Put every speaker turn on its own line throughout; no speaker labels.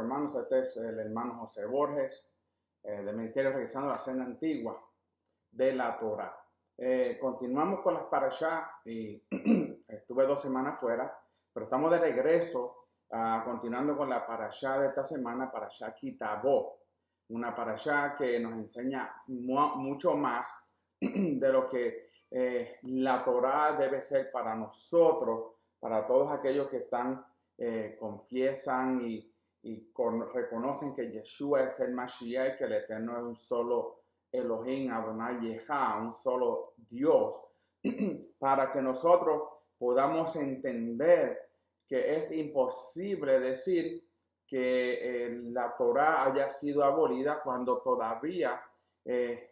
hermanos, este es el hermano José Borges del Ministerio Regresando a la Senda Antigua de la Torá. Continuamos con las parashá y estuve 2 semanas fuera, pero estamos de regreso continuando con la parashá de esta semana, parashá Ki Tavo, una parashá que nos enseña mucho más de lo que la Torá debe ser para nosotros, para todos aquellos que están confiesan y reconocen que Yeshua es el Mashiach y que el Eterno es un solo Elohim, Adonai Yehá, un solo Dios, para que nosotros podamos entender que es imposible decir que la Torá haya sido abolida cuando todavía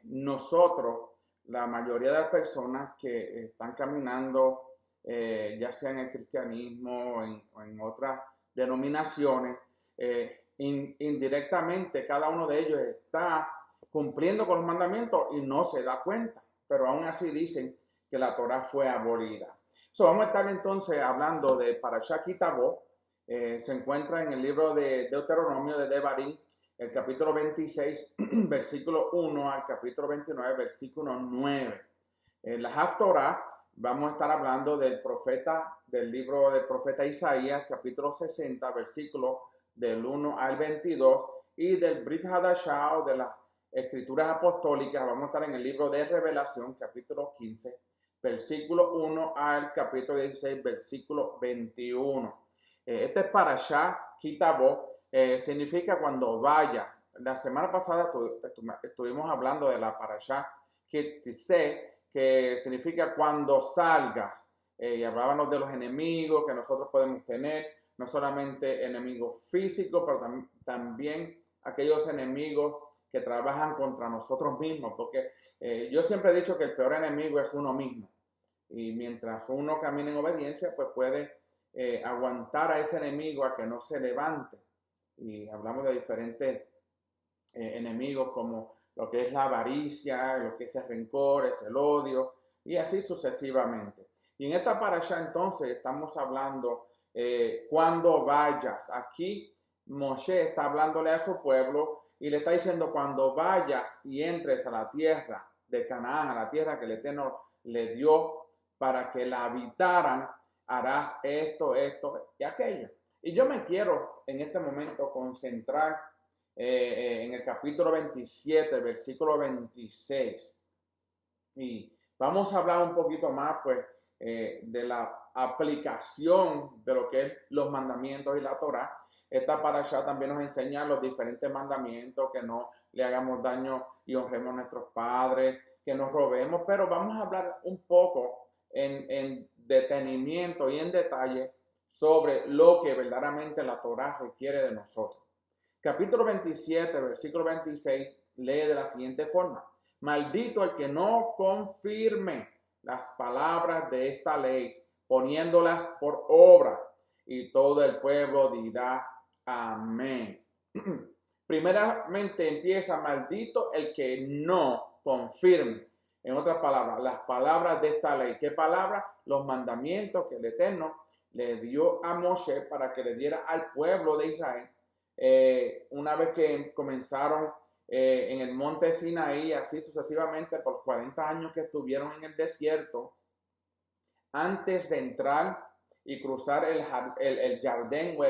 nosotros, la mayoría de las personas que están caminando ya sea en el cristianismo o en otras denominaciones, indirectamente cada uno de ellos está cumpliendo con los mandamientos y no se da cuenta, pero aún así dicen que la Torá fue abolida. Vamos a estar entonces hablando de Parashá Ki Tavo. Se encuentra en el libro de Deuteronomio de Devarim, el capítulo 26, versículo 1 al capítulo 29, versículo 9. En la Haftorah vamos a estar hablando del libro del profeta Isaías, capítulo 60, versículo del 1 al 22, y del Brit Hadashah, o de las escrituras apostólicas. Vamos a estar en el libro de Revelación, capítulo 15, versículo 1 al capítulo 16, versículo 21. Este es Parashá Ki Tavo, significa cuando vaya. La semana pasada estuvimos hablando de la Parashá Ki Tiseh, que significa cuando salgas, y hablábamos de los enemigos que nosotros podemos tener, no solamente enemigos físicos, pero también aquellos enemigos que trabajan contra nosotros mismos, porque yo siempre he dicho que el peor enemigo es uno mismo, y mientras uno camina en obediencia, pues puede aguantar a ese enemigo a que no se levante, y hablamos de diferentes enemigos como lo que es la avaricia, lo que es el rencor, es el odio, y así sucesivamente. Y en esta parashá entonces estamos hablando cuando vayas. Aquí Moshe está hablándole a su pueblo y le está diciendo cuando vayas y entres a la tierra de Canaán, a la tierra que el Eterno le dio para que la habitaran, harás esto, esto y aquello. Y yo me quiero en este momento concentrar en el capítulo 27, versículo 26. Y vamos a hablar un poquito más, pues, de la aplicación de lo que es los mandamientos y la Torá. Esta parashá también nos enseña los diferentes mandamientos, que no le hagamos daño y honremos a nuestros padres, que nos robemos, pero vamos a hablar un poco en detenimiento y en detalle sobre lo que verdaderamente la Torá requiere de nosotros. Capítulo 27, versículo 26, lee de la siguiente forma: maldito el que no confirme las palabras de esta ley, poniéndolas por obra. Y todo el pueblo dirá amén. Primeramente empieza: maldito el que no confirme. En otras palabras, las palabras de esta ley. ¿Qué palabras? Los mandamientos que el Eterno le dio a Moshe para que le diera al pueblo de Israel. Una vez que comenzaron en el monte Sinaí, así sucesivamente por 40 años que estuvieron en el desierto, antes de entrar y cruzar el Jardín o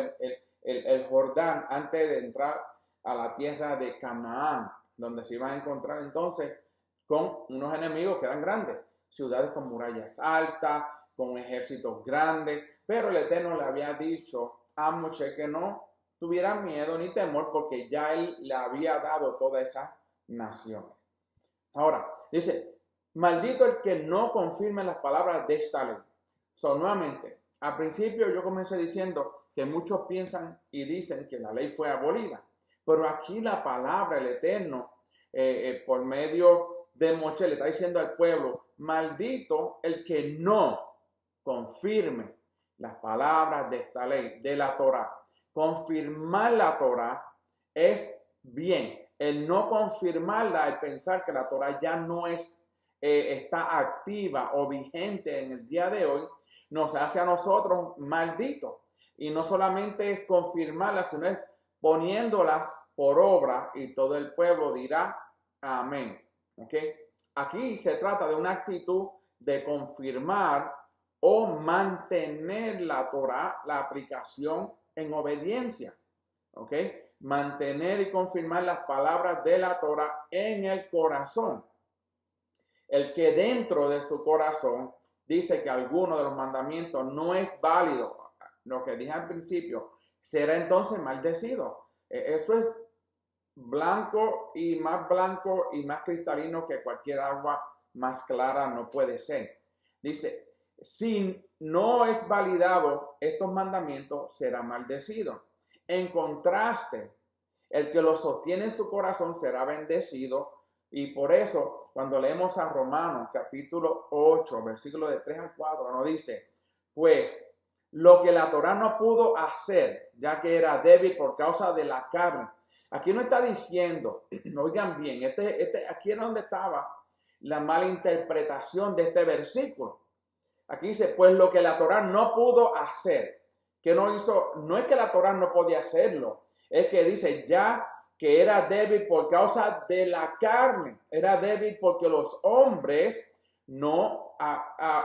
el Jordán, antes de entrar a la tierra de Canaán, donde se iban a encontrar entonces con unos enemigos que eran grandes, ciudades con murallas altas, con ejércitos grandes, pero el Eterno le había dicho a Moshe que no tuviera miedo ni temor, porque ya él le había dado todas esas naciones. Ahora, dice: maldito el que no confirme las palabras de esta ley. Nuevamente, al principio yo comencé diciendo que muchos piensan y dicen que la ley fue abolida, pero aquí la palabra, el Eterno, por medio de Moshe, le está diciendo al pueblo: maldito el que no confirme las palabras de esta ley, de la Torá. Confirmar la Torá es bien. El no confirmarla, el pensar que la Torá ya no está activa o vigente en el día de hoy, nos hace a nosotros malditos. Y no solamente es confirmarla, sino es poniéndolas por obra, y todo el pueblo dirá amén. ¿Ok? Aquí se trata de una actitud de confirmar o mantener la Torah, la aplicación en obediencia. ¿Ok? Mantener y confirmar las palabras de la Torah en el corazón. El que dentro de su corazón dice que alguno de los mandamientos no es válido, lo que dije al principio, será entonces maldecido. Eso es blanco y más cristalino que cualquier agua más clara no puede ser. Dice, si no es validado estos mandamientos, será maldecido. En contraste, el que los sostiene en su corazón será bendecido. Y por eso, cuando leemos a Romanos capítulo 8, versículo de 3 al 4, nos dice, pues lo que la Torá no pudo hacer, ya que era débil por causa de la carne. Aquí no está diciendo, oigan bien, aquí era donde estaba la mala interpretación de este versículo. Aquí dice, pues lo que la Torá no pudo hacer, que no hizo, no es que la Torá no podía hacerlo, es que dice ya que era débil por causa de la carne, era débil porque los hombres no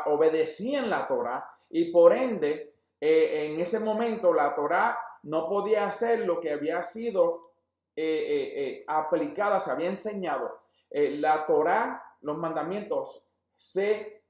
obedecían la Torá y por ende en ese momento la Torá no podía hacer lo que había sido aplicada, se había enseñado. La Torá, los mandamientos se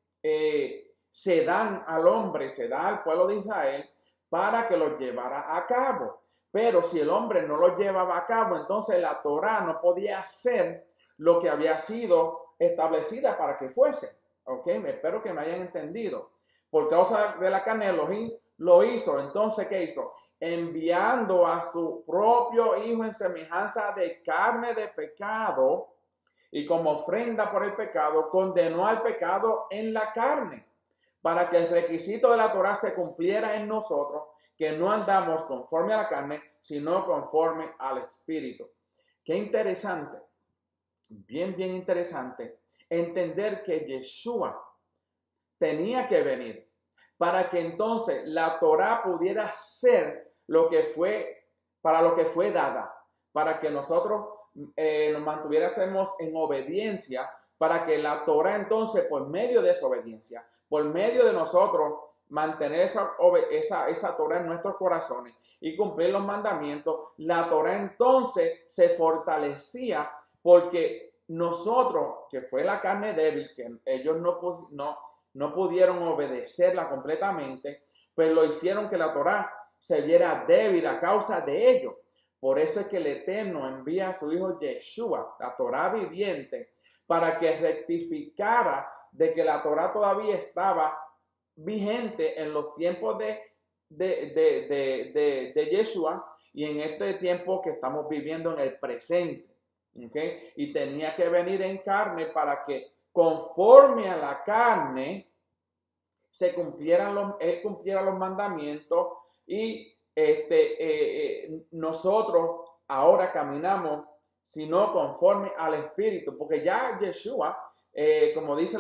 dan al hombre, se da al pueblo de Israel para que lo llevara a cabo. Pero si el hombre no lo llevaba a cabo, entonces la Torá no podía hacer lo que había sido establecida para que fuese. ¿Ok? Espero que me hayan entendido. Por causa de la carne, Elohim lo hizo. Entonces, ¿qué hizo? Enviando a su propio hijo en semejanza de carne de pecado y como ofrenda por el pecado, condenó al pecado en la carne para que el requisito de la Torá se cumpliera en nosotros, que no andamos conforme a la carne, sino conforme al Espíritu. Qué interesante, bien interesante, entender que Yeshua tenía que venir para que entonces la Torá pudiera ser lo que fue, para lo que fue dada, para que nosotros nos mantuviéramos en obediencia, para que la Torá entonces, por medio de esa obediencia, por medio de nosotros, mantener esa Torá en nuestros corazones y cumplir los mandamientos, la Torá entonces se fortalecía porque nosotros, que fue la carne débil, que ellos no pudieron obedecerla completamente, pues lo hicieron que la Torá se viera débil a causa de ello. Por eso es que el Eterno envía a su hijo Yeshua, la Torá viviente, para que rectificara de que la Torá todavía estaba vigente en los tiempos de Yeshua y en este tiempo que estamos viviendo en el presente. ¿Okay? Y tenía que venir en carne para que conforme a la carne él cumpliera los mandamientos y nosotros ahora caminamos sino conforme al Espíritu, porque ya Yeshua, como dice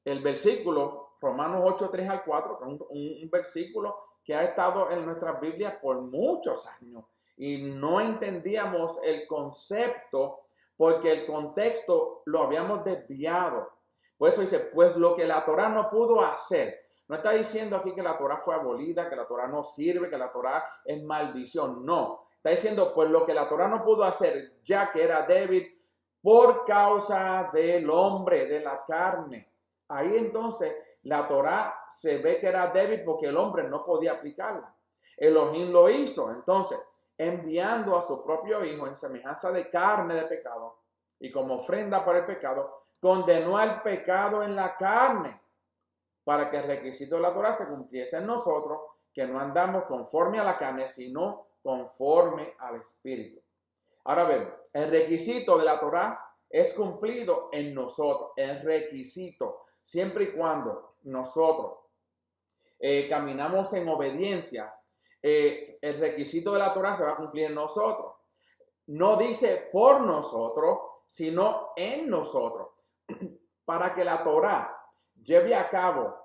el versículo Romanos 8, 3 al 4, un versículo que ha estado en nuestras Biblias por muchos años y no entendíamos el concepto porque el contexto lo habíamos desviado. Por eso dice, pues lo que la Torá no pudo hacer. No está diciendo aquí que la Torá fue abolida, que la Torá no sirve, que la Torá es maldición. No. Está diciendo, pues lo que la Torá no pudo hacer, ya que era débil por causa del hombre, de la carne. Ahí entonces la Torá se ve que era débil porque el hombre no podía aplicarla. Elohim lo hizo. Entonces, enviando a su propio hijo en semejanza de carne de pecado y como ofrenda por el pecado, condenó al pecado en la carne para que el requisito de la Torá se cumpliese en nosotros, que no andamos conforme a la carne, sino conforme al Espíritu. Ahora vemos, el requisito de la Torá es cumplido en nosotros, el requisito, siempre y cuando nosotros caminamos en obediencia, el requisito de la Torá se va a cumplir en nosotros. No dice por nosotros, sino en nosotros. Para que la Torá lleve a cabo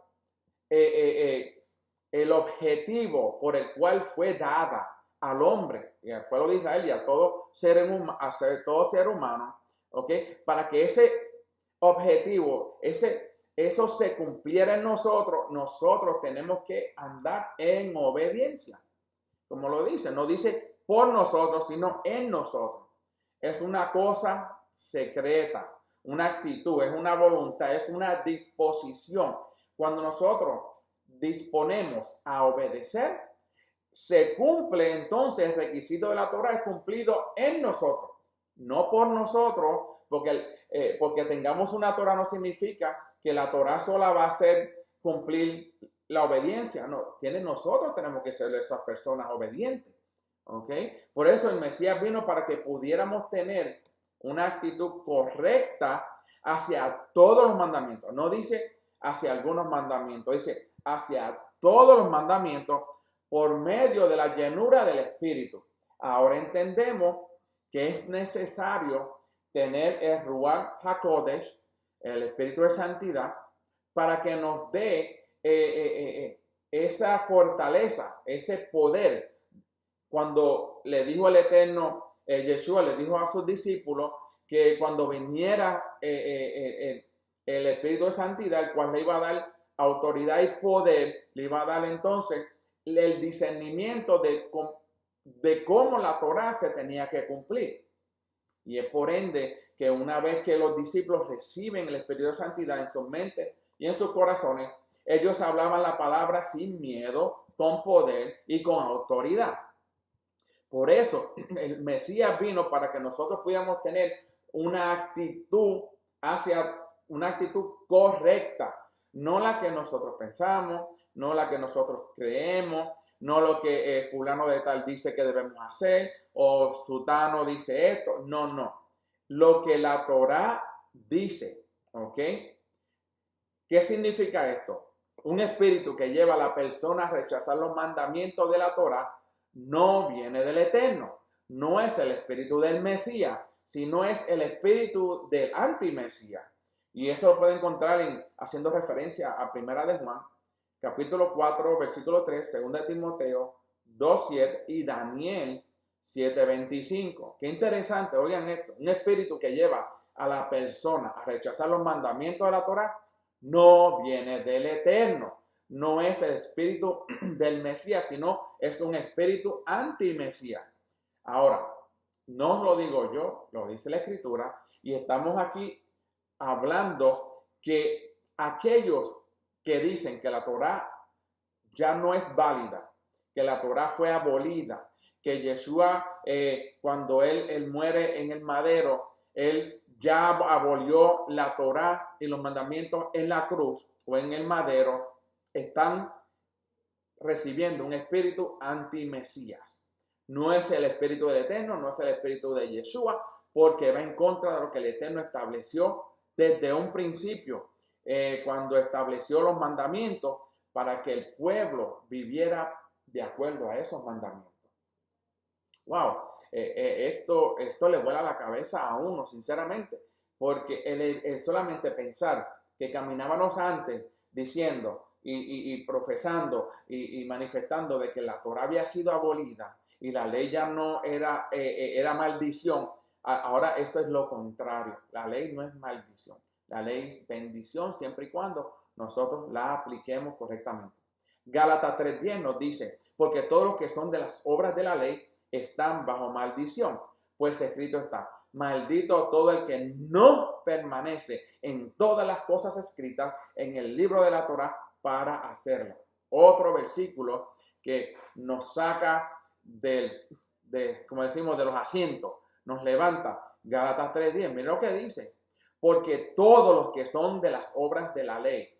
el objetivo por el cual fue dada al hombre y al pueblo de Israel y a todo ser humano, ¿ok? Para que ese objetivo, eso se cumpliera en nosotros, nosotros tenemos que andar en obediencia. Como lo dice, no dice por nosotros, sino en nosotros. Es una cosa secreta, una actitud, es una voluntad, es una disposición. Cuando nosotros disponemos a obedecer, se cumple entonces el requisito de la Torah, es cumplido en nosotros, no por nosotros, porque tengamos una Torah no significa que la Torah sola va a hacer cumplir la obediencia. No, nosotros tenemos que ser esas personas obedientes. ¿Ok? Por eso el Mesías vino para que pudiéramos tener una actitud correcta hacia todos los mandamientos. No dice hacia algunos mandamientos, dice hacia todos los mandamientos por medio de la llenura del Espíritu. Ahora entendemos que es necesario tener el Ruach HaKodesh, el Espíritu de Santidad, para que nos dé esa fortaleza, ese poder. Cuando le dijo el Eterno, Yeshua le dijo a sus discípulos que cuando viniera el Espíritu de Santidad, el cual le iba a dar autoridad y poder, le iba a dar entonces el discernimiento de cómo la Torah se tenía que cumplir. Y es por ende que una vez que los discípulos reciben el Espíritu de Santidad en sus mentes y en sus corazones, ellos hablaban la palabra sin miedo, con poder y con autoridad. Por eso el Mesías vino para que nosotros pudiéramos tener una actitud correcta, no la que nosotros pensamos, no la que nosotros creemos, no lo que fulano de tal dice que debemos hacer o sutano dice esto, no, lo que la Torah dice, ¿ok? ¿Qué significa esto? Un espíritu que lleva a la persona a rechazar los mandamientos de la Torah no viene del Eterno, no es el espíritu del Mesías, sino es el espíritu del antimesías. Y eso lo puede encontrar haciendo referencia a Primera de Juan, capítulo 4, versículo 3, Segunda de Timoteo 2:7 y Daniel 7:25. Qué interesante, oigan esto, un espíritu que lleva a la persona a rechazar los mandamientos de la Torah no viene del Eterno, no es el espíritu del Mesías, sino es un espíritu anti-Mesías. Ahora, no lo digo yo, lo dice la Escritura, y estamos aquí hablando que aquellos que dicen que la Torah ya no es válida, que la Torah fue abolida, que Yeshua, cuando él muere en el madero, él ya abolió la Torah y los mandamientos en la cruz o en el madero, están recibiendo un espíritu anti-Mesías. No es el espíritu del Eterno, no es el espíritu de Yeshua, porque va en contra de lo que el Eterno estableció desde un principio, cuando estableció los mandamientos para que el pueblo viviera de acuerdo a esos mandamientos. Wow, esto le vuela la cabeza a uno, sinceramente, porque el solamente pensar que caminábamos antes diciendo y profesando y manifestando de que la Torah había sido abolida y la ley ya no era maldición. Ahora eso es lo contrario. La ley no es maldición. La ley es bendición siempre y cuando nosotros la apliquemos correctamente. Gálatas 3:10 nos dice, porque todos los que son de las obras de la ley están bajo maldición, pues escrito está, maldito todo el que no permanece en todas las cosas escritas en el libro de la Torah para hacerlas. Otro versículo que nos saca como decimos, de los asientos, nos levanta. Gálatas 3:10, mira lo que dice, porque todos los que son de las obras de la ley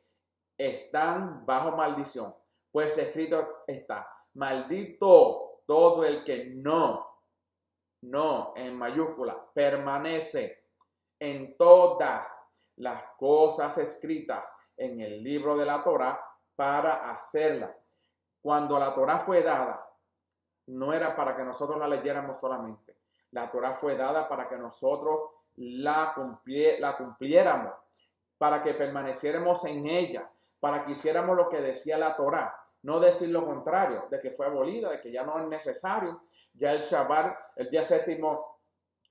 están bajo maldición, pues escrito está, maldito todo el que no en mayúscula, permanece en todas las cosas escritas en el libro de la Torah para hacerla. Cuando la Torah fue dada, no era para que nosotros la leyéramos solamente. La Torah fue dada para que nosotros la cumpliéramos, para que permaneciéramos en ella, para que hiciéramos lo que decía la Torah. no decir lo contrario, de que fue abolida, de que ya no es necesario. Ya el Shabbat, el día séptimo,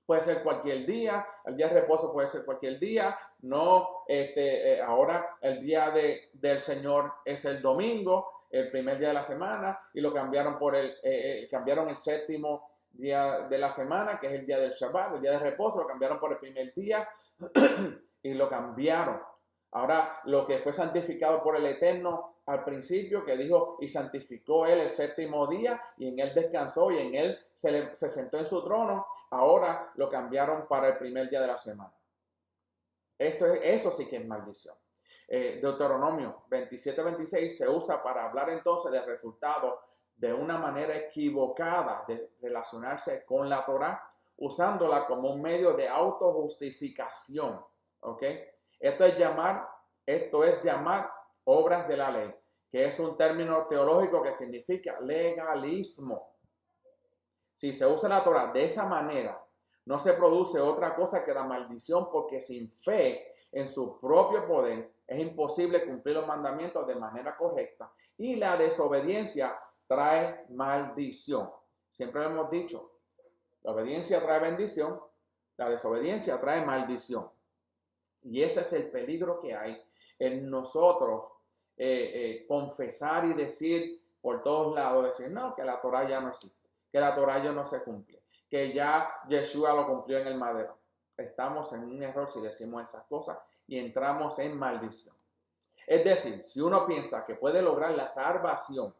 puede ser cualquier día, el día de reposo puede ser cualquier día, no, ahora el día del Señor es el domingo, el primer día de la semana, y lo cambiaron cambiaron el séptimo día de la semana, que es el día del Shabbat, el día de reposo, lo cambiaron por el primer día, y lo cambiaron. Ahora, lo que fue santificado por el Eterno al principio, que dijo, y santificó él el séptimo día, y en él descansó, y en él se sentó en su trono, ahora lo cambiaron para el primer día de la semana. Eso sí que es maldición. Deuteronomio 27-26 se usa para hablar entonces del resultado de una manera equivocada de relacionarse con la Torá, usándola como un medio de autojustificación. ¿Ok? Esto es llamar obras de la ley, que es un término teológico que significa legalismo. Si se usa la Torá de esa manera, no se produce otra cosa que la maldición, porque sin fe en su propio poder es imposible cumplir los mandamientos de manera correcta, y la desobediencia trae maldición. Siempre lo hemos dicho, la obediencia trae bendición, la desobediencia trae maldición. Y ese es el peligro que hay en nosotros confesar y decir por todos lados, decir, no, que la Torá ya no existe, que la Torá ya no se cumple, que ya Yeshua lo cumplió en el madero. Estamos en un error si decimos esas cosas y entramos en maldición. Es decir, si uno piensa que puede lograr la salvación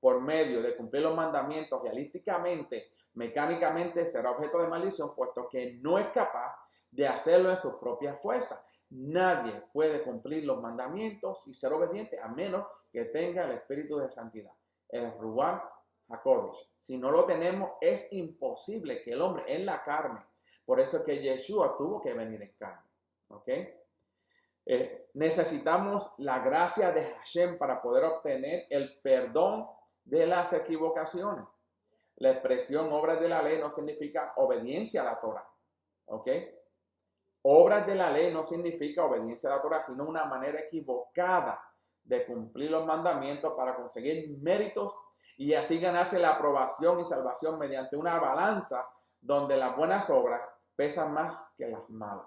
por medio de cumplir los mandamientos realísticamente, mecánicamente, será objeto de maldición, puesto que no es capaz de hacerlo en sus propias fuerzas. Nadie puede cumplir los mandamientos y ser obediente a menos que tenga el espíritu de santidad, el Ruach HaKodesh. Si no lo tenemos, es imposible que el hombre en la carne, por eso es que Yeshua tuvo que venir en carne. ¿Ok? Necesitamos la gracia de Hashem para poder obtener el perdón de las equivocaciones. La expresión obras de la ley no significa obediencia a la Torah. ¿Ok? Obras de la ley no significa obediencia a la Torah, sino una manera equivocada de cumplir los mandamientos para conseguir méritos y así ganarse la aprobación y salvación mediante una balanza donde las buenas obras pesan más que las malas.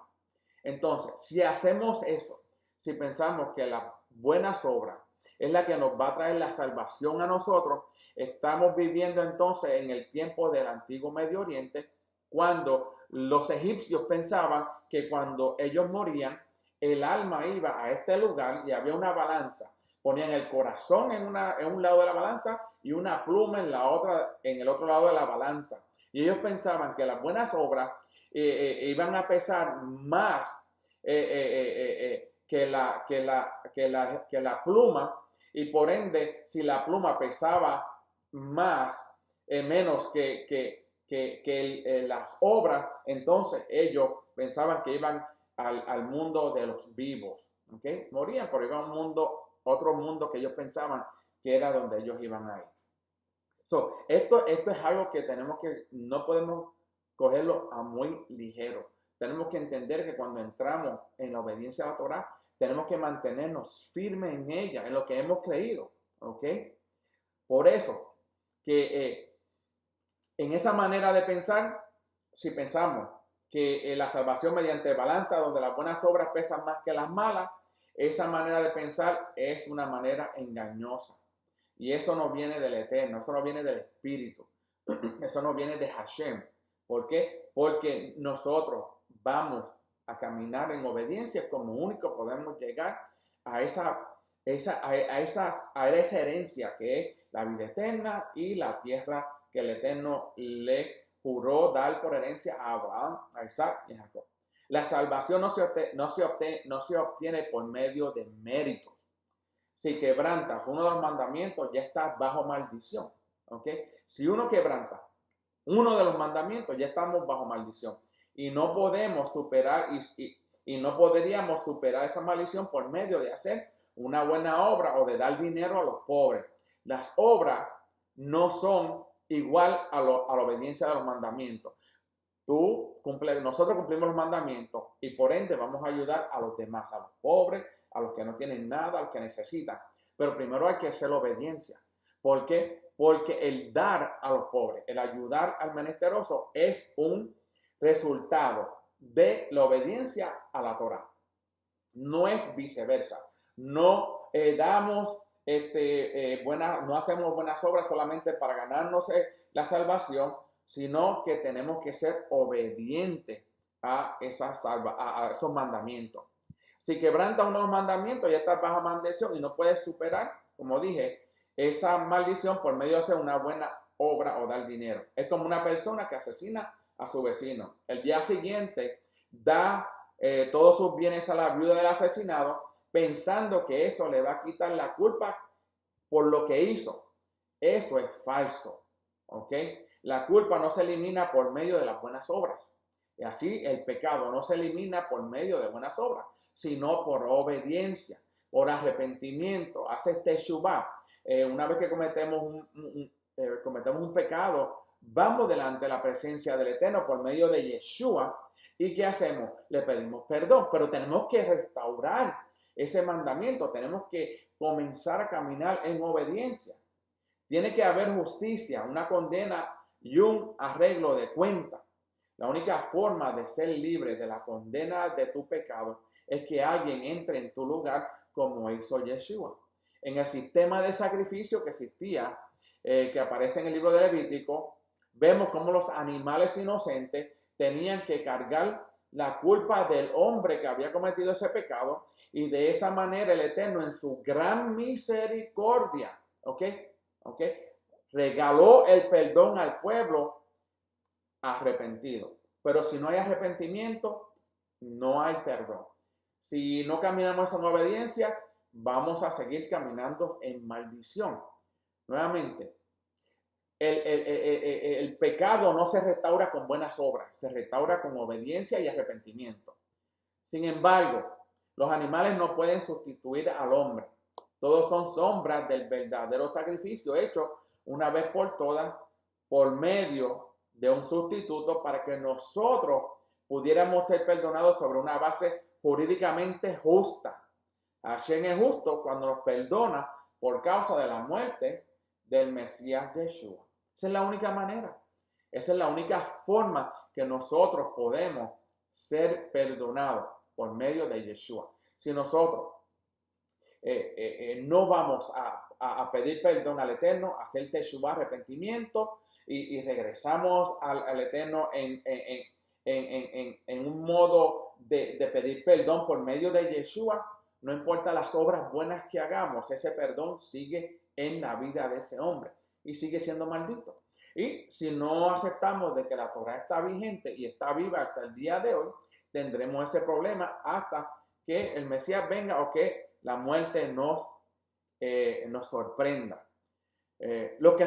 Entonces, si hacemos eso, si pensamos que las buenas obras es la que nos va a traer la salvación a nosotros, estamos viviendo entonces en el tiempo del antiguo Medio Oriente, cuando los egipcios pensaban que cuando ellos morían, el alma iba a este lugar y había una balanza. Ponían el corazón en un lado de la balanza y una pluma en el otro lado de la balanza. Y ellos pensaban que las buenas obras iban a pesar más que la pluma, y por ende, si la pluma pesaba menos que las obras, entonces ellos pensaban que iban al mundo de los vivos. ¿Okay? Morían, pero iban a un mundo, otro mundo que ellos pensaban que era donde ellos iban a ir. Esto es algo que no podemos cogerlo a muy ligero. Tenemos que entender que cuando entramos en la obediencia a la Torah, tenemos que mantenernos firmes en ella, en lo que hemos creído. ¿Ok? Por eso, que en esa manera de pensar, si pensamos que la salvación mediante balanza, donde las buenas obras pesan más que las malas, esa manera de pensar es una manera engañosa. Y eso no viene del Eterno, eso no viene del Espíritu, eso no viene de Hashem. ¿Por qué? Porque nosotros vamos a caminar en obediencia, como único podemos llegar a esa herencia que es la vida eterna y la tierra que el Eterno le juró dar por herencia a Abraham, a Isaac y a Jacob. La salvación no se obtiene por medio de méritos. Si quebrantas uno de los mandamientos, ya estás bajo maldición. ¿Okay? Si uno quebranta uno de los mandamientos, ya estamos bajo maldición. Y no podemos superar, y no podríamos superar esa maldición por medio de hacer una buena obra o de dar dinero a los pobres. Las obras no son igual a la obediencia de los mandamientos. Nosotros cumplimos los mandamientos y por ende vamos a ayudar a los demás, a los pobres, a los que no tienen nada, a los que necesitan. Pero primero hay que hacer obediencia. ¿Por qué? Porque el dar a los pobres, el ayudar al menesteroso es un resultado de la obediencia a la Torá. No es viceversa. No damos no hacemos buenas obras solamente para ganarnos la salvación, sino que tenemos que ser obedientes a esos mandamientos. Si quebrantas uno de los mandamientos, ya estás bajo maldición y no puedes superar, como dije, esa maldición por medio de hacer una buena obra o dar dinero. Es como una persona que asesina a su vecino. El día siguiente da todos sus bienes a la viuda del asesinado, pensando que eso le va a quitar la culpa por lo que hizo. Eso es falso. ¿Ok? La culpa no se elimina por medio de las buenas obras. Y así el pecado no se elimina por medio de buenas obras, sino por obediencia, por arrepentimiento. Hace teshuvá. Una vez que cometemos un pecado, vamos delante de la presencia del Eterno por medio de Yeshua. ¿Y qué hacemos? Le pedimos perdón, pero tenemos que restaurar ese mandamiento. Tenemos que comenzar a caminar en obediencia. Tiene que haber justicia, una condena y un arreglo de cuenta. La única forma de ser libre de la condena de tu pecado es que alguien entre en tu lugar como hizo Yeshua. En el sistema de sacrificio que existía, que aparece en el libro de Levítico, vemos cómo los animales inocentes tenían que cargar la culpa del hombre que había cometido ese pecado, y de esa manera el Eterno en su gran misericordia, ¿ok? Regaló el perdón al pueblo arrepentido. Pero si no hay arrepentimiento, no hay perdón. Si no caminamos en obediencia, vamos a seguir caminando en maldición. Nuevamente, el pecado no se restaura con buenas obras, se restaura con obediencia y arrepentimiento. Sin embargo, los animales no pueden sustituir al hombre. Todos son sombras del verdadero sacrificio hecho una vez por todas por medio de un sustituto para que nosotros pudiéramos ser perdonados sobre una base jurídicamente justa. Hashem es justo cuando nos perdona por causa de la muerte del Mesías Yeshua. Esa es la única manera. Esa es la única forma que nosotros podemos ser perdonados por medio de Yeshua. Si nosotros no vamos a pedir perdón al Eterno, a hacer teshuvah, arrepentimiento, y regresamos al Eterno en un modo de pedir perdón por medio de Yeshua, no importa las obras buenas que hagamos, ese perdón sigue en la vida de ese hombre y sigue siendo maldito. Y si no aceptamos de que la Torah está vigente y está viva hasta el día de hoy, tendremos ese problema hasta que el Mesías venga o que la muerte nos sorprenda. Los que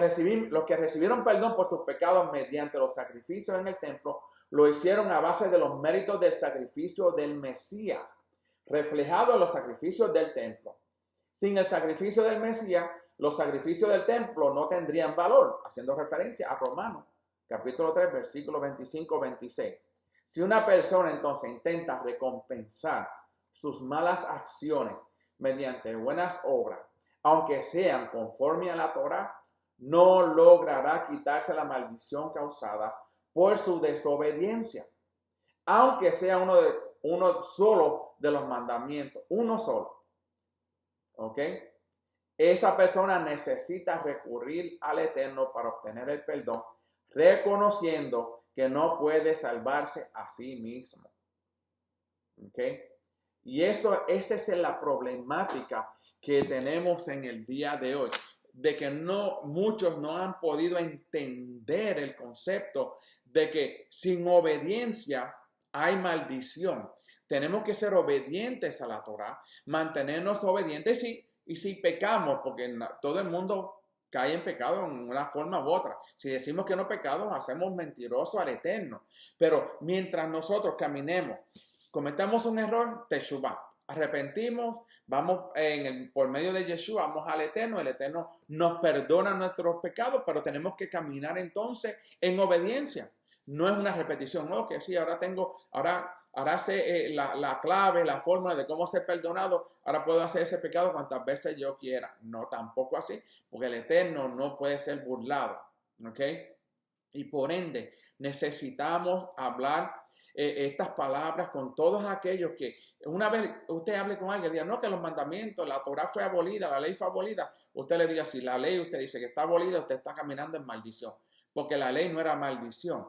recibieron perdón por sus pecados mediante los sacrificios en el templo, lo hicieron a base de los méritos del sacrificio del Mesías, reflejado en los sacrificios del templo. Sin el sacrificio del Mesías, los sacrificios del templo no tendrían valor, haciendo referencia a Romanos, capítulo 3, versículos 25-26. Si una persona entonces intenta recompensar sus malas acciones mediante buenas obras, aunque sean conforme a la Torá, no logrará quitarse la maldición causada por su desobediencia, aunque sea uno solo de los mandamientos, uno solo. ¿Ok? Esa persona necesita recurrir al Eterno para obtener el perdón, reconociendo que no puede salvarse a sí mismo. ¿Ok? Y esa es la problemática que tenemos en el día de hoy, de que muchos no han podido entender el concepto de que sin obediencia hay maldición. Tenemos que ser obedientes a la Torá, mantenernos obedientes y si pecamos, porque todo el mundo cae en pecado en una forma u otra. Si decimos que no pecamos, hacemos mentiroso al Eterno. Pero mientras nosotros caminemos, cometamos un error, teshuvah, arrepentimos, vamos por medio de Yeshua, vamos al Eterno, el Eterno nos perdona nuestros pecados, pero tenemos que caminar entonces en obediencia. No es una repetición, no, que sí, ahora ahora sé la clave, la forma de cómo ser perdonado, ahora puedo hacer ese pecado cuantas veces yo quiera. No, tampoco así, porque el Eterno no puede ser burlado, ¿ok? Y por ende, necesitamos hablar estas palabras con todos aquellos que una vez usted hable con alguien, diga, no, que los mandamientos, la Torah fue abolida, la ley fue abolida, usted le diga, si la ley usted dice que está abolida, usted está caminando en maldición, porque la ley no era maldición.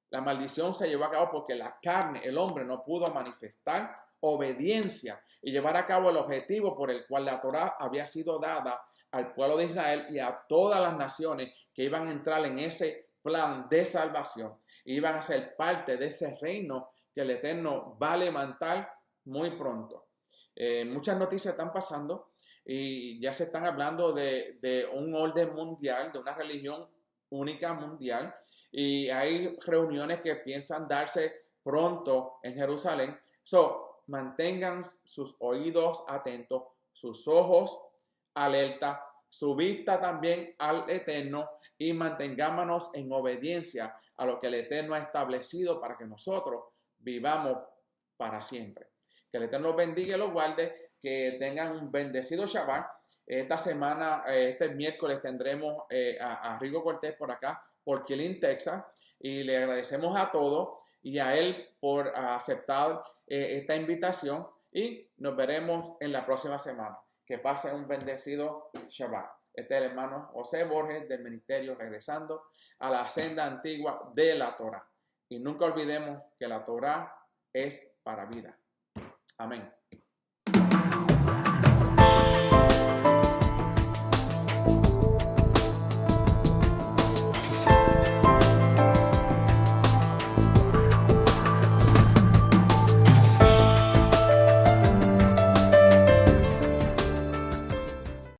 La maldición se llevó a cabo porque la carne, el hombre, no pudo manifestar obediencia y llevar a cabo el objetivo por el cual la Torah había sido dada al pueblo de Israel y a todas las naciones que iban a entrar en ese plan de salvación. Iban a ser parte de ese reino que el Eterno va a levantar muy pronto. Muchas noticias están pasando y ya se están hablando de un orden mundial, de una religión única mundial. Y hay reuniones que piensan darse pronto en Jerusalén. Mantengan sus oídos atentos, sus ojos alerta, su vista también al Eterno y mantengámonos en obediencia a lo que el Eterno ha establecido para que nosotros vivamos para siempre. Que el Eterno los bendiga y los guarde, que tengan un bendecido Shabbat. Esta semana, este miércoles, tendremos a Rigo Cortés por acá, por Killeen, Texas, y le agradecemos a todos y a él por aceptar esta invitación y nos veremos en la próxima semana. Que pasen un bendecido Shabbat. Este es el hermano José Borges del ministerio Regresando a la Senda Antigua de la Torah. Y nunca olvidemos que la Torah es para vida. Amén.